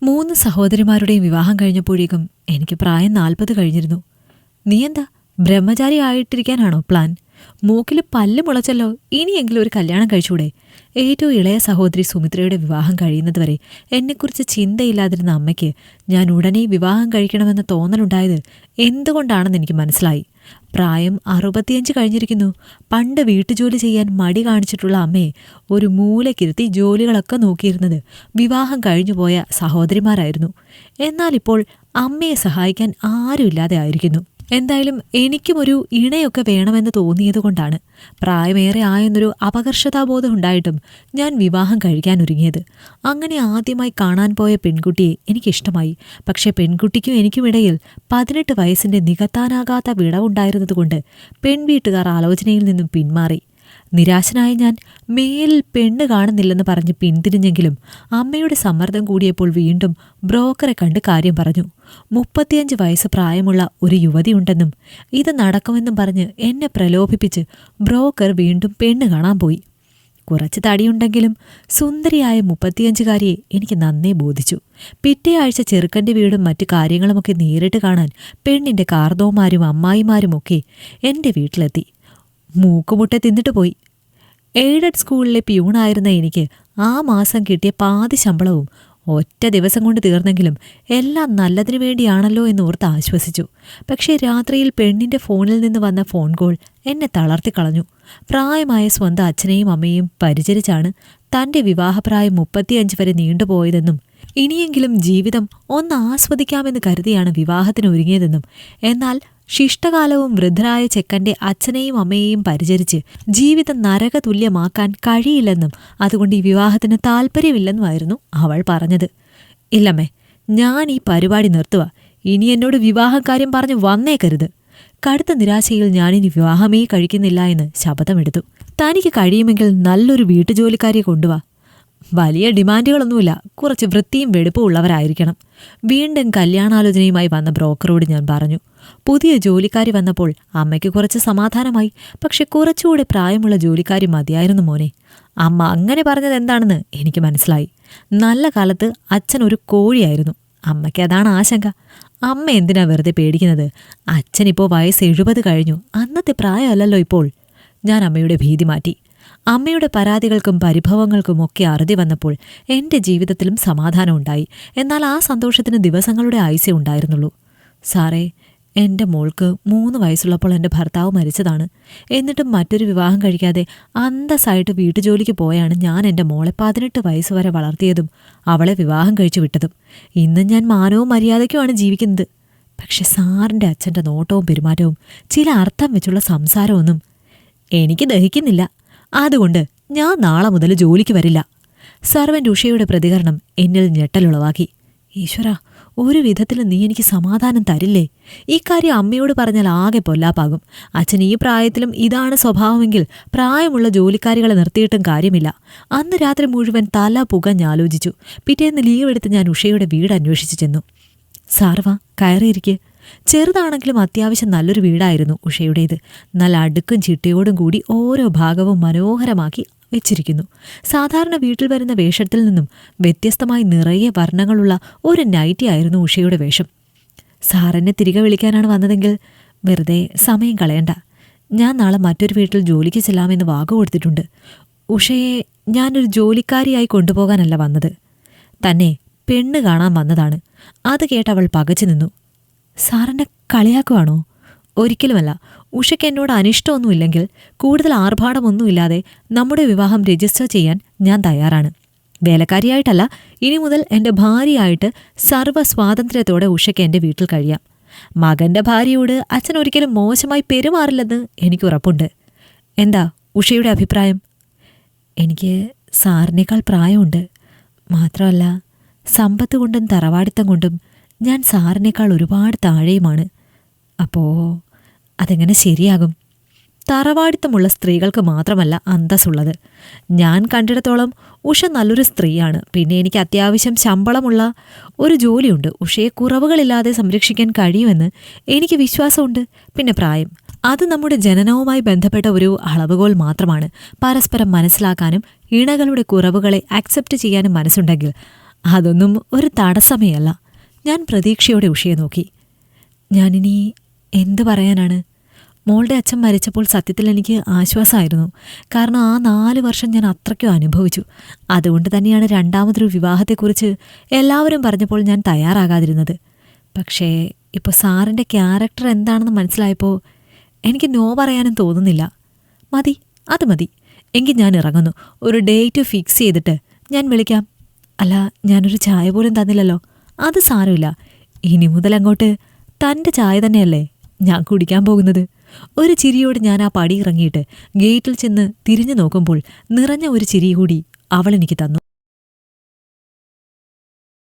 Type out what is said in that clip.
3 സഹോദരിമാരുടെയും വിവാഹം കഴിഞ്ഞപ്പോഴേക്കും എനിക്ക് പ്രായം 40 കഴിഞ്ഞിരുന്നു. നീ എന്താ ബ്രഹ്മചാരി ആയിട്ടിരിക്കാനാണോ പ്ലാൻ? മൂക്കിൽ പല്ല് മുളച്ചല്ലോ, ഇനിയെങ്കിലും ഒരു കല്യാണം കഴിച്ചൂടെ? ഏറ്റവും ഇളയ സഹോദരി സുമിത്രയുടെ വിവാഹം കഴിയുന്നതുവരെ എന്നെക്കുറിച്ച് ചിന്തയില്ലാതിരുന്ന അമ്മയ്ക്ക് ഞാൻ ഉടനെ വിവാഹം കഴിക്കണമെന്ന തോന്നലുണ്ടായത് എന്തുകൊണ്ടാണെന്ന് എനിക്ക് മനസ്സിലായി. പ്രായം 65 കഴിഞ്ഞിരിക്കുന്നു. പണ്ട് വീട്ടുജോലി ചെയ്യാൻ മടി കാണിച്ചിട്ടുള്ള അമ്മയെ ഒരു മൂലക്കിരുത്തി ജോലികളൊക്കെ നോക്കിയിരുന്നത് വിവാഹം കഴിഞ്ഞുപോയ സഹോദരിമാരായിരുന്നു. എന്നാലിപ്പോൾ അമ്മയെ സഹായിക്കാൻ ആരുമില്ലാതെ ആയിരിക്കുന്നു. എന്തായാലും എനിക്കും ഒരു ഇണയൊക്കെ വേണമെന്ന് തോന്നിയതുകൊണ്ടാണ് പ്രായമേറെ ആയെന്നൊരു അപകർഷതാബോധം ഉണ്ടായിട്ടും ഞാൻ വിവാഹം കഴിക്കാൻ ഒരുങ്ങിയത്. അങ്ങനെ ആദ്യമായി കാണാൻ പോയ പെൺകുട്ടിയെ എനിക്കിഷ്ടമായി. പക്ഷെ പെൺകുട്ടിക്കും എനിക്കുമിടയിൽ 18 വയസ്സിന്റെ നികത്താനാകാത്ത വിടവുണ്ടായിരുന്നതുകൊണ്ട് പെൺവീട്ടുകാർ ആലോചനയിൽ നിന്നും പിന്മാറി. നിരാശനായ ഞാൻ മേലിൽ പെണ്ണ് കാണുന്നില്ലെന്ന് പറഞ്ഞ് പിന്തിരിഞ്ഞെങ്കിലും അമ്മയുടെ സമ്മർദ്ദം കൂടിയപ്പോൾ വീണ്ടും ബ്രോക്കറെ കണ്ട് കാര്യം പറഞ്ഞു. 35 വയസ്സ് പ്രായമുള്ള ഒരു യുവതിയുണ്ടെന്നും ഇത് നടക്കുമെന്നും പറഞ്ഞ് എന്നെ പ്രലോഭിപ്പിച്ച് ബ്രോക്കർ വീണ്ടും പെണ്ണ് കാണാൻ പോയി. കുറച്ച് തടിയുണ്ടെങ്കിലും സുന്ദരിയായ 35-കാരിയെ എനിക്ക് നന്നേ ബോധിച്ചു. പിറ്റേ ആഴ്ച ചെറുക്കൻ്റെ വീടും മറ്റു കാര്യങ്ങളുമൊക്കെ നേരിട്ട് കാണാൻ പെണ്ണിൻ്റെ കാർന്നോമാരും അമ്മായിമാരുമൊക്കെ എൻ്റെ വീട്ടിലെത്തി. മൂക്കുമുട്ടെ തിന്നിട്ട് പോയി. എയ്ഡഡ് സ്കൂളിലെ പ്യൂണായിരുന്ന എനിക്ക് ആ മാസം കിട്ടിയ പാതി ശമ്പളവും ഒറ്റ ദിവസം കൊണ്ട് തീർന്നെങ്കിലും എല്ലാം നല്ലതിനു വേണ്ടിയാണല്ലോ എന്നോർത്ത് ആശ്വസിച്ചു. പക്ഷേ രാത്രിയിൽ പെണ്ണിൻ്റെ ഫോണിൽ നിന്ന് വന്ന ഫോൺ കോൾ എന്നെ തളർത്തിക്കളഞ്ഞു. പ്രായമായ സ്വന്തം അച്ഛനെയും അമ്മയെയും പരിചരിച്ചാണ് തൻ്റെ വിവാഹപ്രായം 35 വരെ നീണ്ടുപോയതെന്നും ഇനിയെങ്കിലും ജീവിതം ഒന്ന് ആസ്വദിക്കാമെന്ന് കരുതിയാണ് വിവാഹത്തിനൊരുങ്ങിയതെന്നും എന്നാൽ ശിഷ്ടകാലവും വൃദ്ധരായ ചെക്കൻ്റെ അച്ഛനെയും അമ്മയെയും പരിചരിച്ച് ജീവിതം നരകതുല്യമാക്കാൻ കഴിയില്ലെന്നും അതുകൊണ്ട് ഈ വിവാഹത്തിന് താല്പര്യമില്ലെന്നുമായിരുന്നു അവൾ പറഞ്ഞത്. ഇല്ലമ്മേ, ഞാൻ ഈ പരിപാടി നിർത്തുക. ഇനി എന്നോട് വിവാഹക്കാര്യം പറഞ്ഞ് വന്നേക്കരുത്. കടുത്ത നിരാശയിൽ ഞാനിനി വിവാഹമേ കഴിക്കുന്നില്ല എന്ന് ശപഥമെടുത്തു. തനിക്ക് കഴിയുമെങ്കിൽ നല്ലൊരു വീട്ടുജോലിക്കാരിയെ കൊണ്ടുവാ. വലിയ ഡിമാൻഡുകളൊന്നുമില്ല, കുറച്ച് വൃത്തിയും വെടുപ്പും ഉള്ളവരായിരിക്കണം. വീണ്ടും കല്യാണാലോചനയുമായി വന്ന ബ്രോക്കറോട് ഞാൻ പറഞ്ഞു. പുതിയ ജോലിക്കാരി വന്നപ്പോൾ അമ്മയ്ക്ക് കുറച്ച് സമാധാനമായി. പക്ഷെ കുറച്ചുകൂടെ പ്രായമുള്ള ജോലിക്കാരി മതിയായിരുന്നു മോനെ. അമ്മ അങ്ങനെ പറഞ്ഞത് എന്താണെന്ന് എനിക്ക് മനസ്സിലായി. നല്ല കാലത്ത് അച്ഛൻ ഒരു കോഴിയായിരുന്നു. അമ്മയ്ക്ക് അതാണ് ആശങ്ക. അമ്മ എന്തിനാ വെറുതെ പേടിക്കുന്നത്? അച്ഛനിപ്പോൾ വയസ്സ് 70 കഴിഞ്ഞു. അന്നത്തെ പ്രായമല്ലല്ലോ ഇപ്പോൾ. ഞാൻ അമ്മയുടെ ഭീതി മാറ്റി. അമ്മയുടെ പരാതികൾക്കും പരിഭവങ്ങൾക്കും ഒക്കെ അറുതി വന്നപ്പോൾ എൻ്റെ ജീവിതത്തിലും സമാധാനമുണ്ടായി. എന്നാൽ ആ സന്തോഷത്തിന് ദിവസങ്ങളുടെ ആയുസ്സേ ഉണ്ടായിരുന്നുള്ളൂ. സാറേ, എൻ്റെ മോൾക്ക് 3 വയസ്സുള്ളപ്പോൾ എൻ്റെ ഭർത്താവ് മരിച്ചതാണ്. എന്നിട്ടും മറ്റൊരു വിവാഹം കഴിക്കാതെ അന്തസ്സായിട്ട് വീട്ടുജോലിക്ക് പോയാണ് ഞാൻ എൻ്റെ മോളെ 18 വയസ്സ് വരെ വളർത്തിയതും അവളെ വിവാഹം കഴിച്ചു വിട്ടതും. ഇന്നും ഞാൻ മാനവും മര്യാദയ്ക്കുമാണ് ജീവിക്കുന്നത്. പക്ഷെ സാറിൻ്റെ അച്ഛൻ്റെ നോട്ടവും പെരുമാറ്റവും ചില അർത്ഥം വെച്ചുള്ള സംസാരമൊന്നും എനിക്ക് ദഹിക്കുന്നില്ല. അതുകൊണ്ട് ഞാൻ നാളെ മുതൽ ജോലിക്ക് വരില്ല. സർവൻ്റ് ഉഷയുടെ പ്രതികരണം എന്നിൽ ഞെട്ടലുളവാക്കി. ഈശ്വരാ, ഒരു വിധത്തിൽ നീ എനിക്ക് സമാധാനം തരില്ലേ? ഈ കാര്യം അമ്മയോട് പറഞ്ഞാൽ ആകെ പൊല്ലാപ്പാകും. അച്ഛൻ ഈ പ്രായത്തിലും ഇതാണ് സ്വഭാവമെങ്കിൽ പ്രായമുള്ള ജോലിക്കാരികളെ നിർത്തിയിട്ടും കാര്യമില്ല. അന്ന് രാത്രി മുഴുവൻ തല പുകഞ്ഞാലോചിച്ചു. പിറ്റേന്ന് ലീവ് എടുത്ത് ഞാൻ ഉഷയുടെ വീട് അന്വേഷിച്ചു ചെന്നു. സാർവാ, കയറിയിരിക്കെ. ചെറുതാണെങ്കിലും അത്യാവശ്യം നല്ലൊരു വീടായിരുന്നു ഉഷയുടേത്. നല്ല അടുക്കും ചിട്ടയോടും കൂടി ഓരോ ഭാഗവും മനോഹരമാക്കി വെച്ചിരിക്കുന്നു. സാധാരണ വീട്ടിൽ വരുന്ന വേഷത്തിൽ നിന്നും വ്യത്യസ്തമായി നിറയെ വർണ്ണങ്ങളുള്ള ഒരു നൈറ്റി ആയിരുന്നു ഉഷയുടെ വേഷം. സാറിനെ തിരികെ വിളിക്കാനാണ് വന്നതെങ്കിൽ വെറുതെ സമയം കളയണ്ട. ഞാൻ നാളെ മറ്റൊരു വീട്ടിൽ ജോലിക്ക് ചെല്ലാമെന്ന് വാക്ക് കൊടുത്തിട്ടുണ്ട്. ഉഷയെ ഞാനൊരു ജോലിക്കാരിയായി കൊണ്ടുപോകാനല്ല വന്നത്, തന്നെ പെണ്ണ് കാണാൻ വന്നതാണ്. അത് കേട്ടവൾ പകച്ചു നിന്നു. സാറിനെ കളിയാക്കുവാണോ? ഒരിക്കലുമല്ല. ഉഷയ്ക്ക് എന്നോട് അനിഷ്ടമൊന്നുമില്ലെങ്കിൽ കൂടുതൽ ആർഭാടമൊന്നുമില്ലാതെ നമ്മുടെ വിവാഹം രജിസ്റ്റർ ചെയ്യാൻ ഞാൻ തയ്യാറാണ്. വേലക്കാരിയായിട്ടല്ല, ഇനി മുതൽ എൻ്റെ ഭാര്യയായിട്ട് സർവ്വസ്വാതന്ത്ര്യത്തോടെ ഉഷയ്ക്ക് എൻ്റെ വീട്ടിൽ കഴിയാം. മകൻ്റെ ഭാര്യയോട് അച്ഛൻ ഒരിക്കലും മോശമായി പെരുമാറില്ലെന്ന് എനിക്കുറപ്പുണ്ട്. എന്താ ഉഷയുടെ അഭിപ്രായം? എനിക്ക് സാറിനേക്കാൾ പ്രായമുണ്ട്. മാത്രമല്ല സമ്പത്ത് കൊണ്ടും തറവാടിത്തം കൊണ്ടും ഞാൻ സാറിനേക്കാൾ ഒരുപാട് താഴെയുമാണ്. അപ്പോൾ അതെങ്ങനെ ശരിയാകും? തറവാടിത്തമുള്ള സ്ത്രീകൾക്ക് മാത്രമല്ല അന്തസ്സുള്ളത്. ഞാൻ കണ്ടിടത്തോളം ഉഷ നല്ലൊരു സ്ത്രീയാണ്. പിന്നെ എനിക്ക് അത്യാവശ്യം ശമ്പളമുള്ള ഒരു ജോലിയുണ്ട്. ഉഷയെ കുറവുകളില്ലാതെ സംരക്ഷിക്കാൻ കഴിയുമെന്ന് എനിക്ക് വിശ്വാസമുണ്ട്. പിന്നെ പ്രായം, അത് നമ്മുടെ ജനനവുമായി ബന്ധപ്പെട്ട ഒരു അളവുകോൽ മാത്രമാണ്. പരസ്പരം മനസ്സിലാക്കാനും ഇണകളുടെ കുറവുകളെ അക്സെപ്റ്റ് ചെയ്യാനും മനസ്സുണ്ടെങ്കിൽ അതൊന്നും ഒരു തടസ്സമേ അല്ല. ഞാൻ പ്രതീക്ഷയോടെ ഉഷയെ നോക്കി. ഞാനിനി എന്തു പറയാനാണ്? മോളുടെ അച്ഛൻ മരിച്ചപ്പോൾ സത്യത്തിൽ എനിക്ക് ആശ്വാസമായിരുന്നു. കാരണം ആ 4 വർഷം ഞാൻ അത്രയ്ക്കും അനുഭവിച്ചു. അതുകൊണ്ട് തന്നെയാണ് രണ്ടാമതൊരു വിവാഹത്തെക്കുറിച്ച് എല്ലാവരും പറഞ്ഞപ്പോൾ ഞാൻ തയ്യാറാകാതിരുന്നത്. പക്ഷേ ഇപ്പോൾ സാറിൻ്റെ ക്യാരക്ടർ എന്താണെന്ന് മനസ്സിലായപ്പോൾ എനിക്ക് നോ പറയാനും തോന്നുന്നില്ല. മതി, അത് മതി. എങ്കിൽ ഞാൻ ഇറങ്ങുന്നു. ഒരു ഡേറ്റ് ഫിക്സ് ചെയ്തിട്ട് ഞാൻ വിളിക്കാം. അല്ല, ഞാനൊരു ചായ പോലും തന്നില്ലല്ലോ. അത് സാരമില്ല. ഇനി മുതൽ അങ്ങോട്ട് തൻ്റെ ചായ തന്നെയല്ലേ ഞാൻ കുടിക്കാൻ പോകുന്നത്. ഒരു ചിരിയോട് ഞാൻ ആ പടി ഇറങ്ങിയിട്ട് ഗേറ്റിൽ ചെന്ന് തിരിഞ്ഞു നോക്കുമ്പോൾ നിറഞ്ഞ ഒരു ചിരി കൂടി അവളെനിക്ക് തന്നു.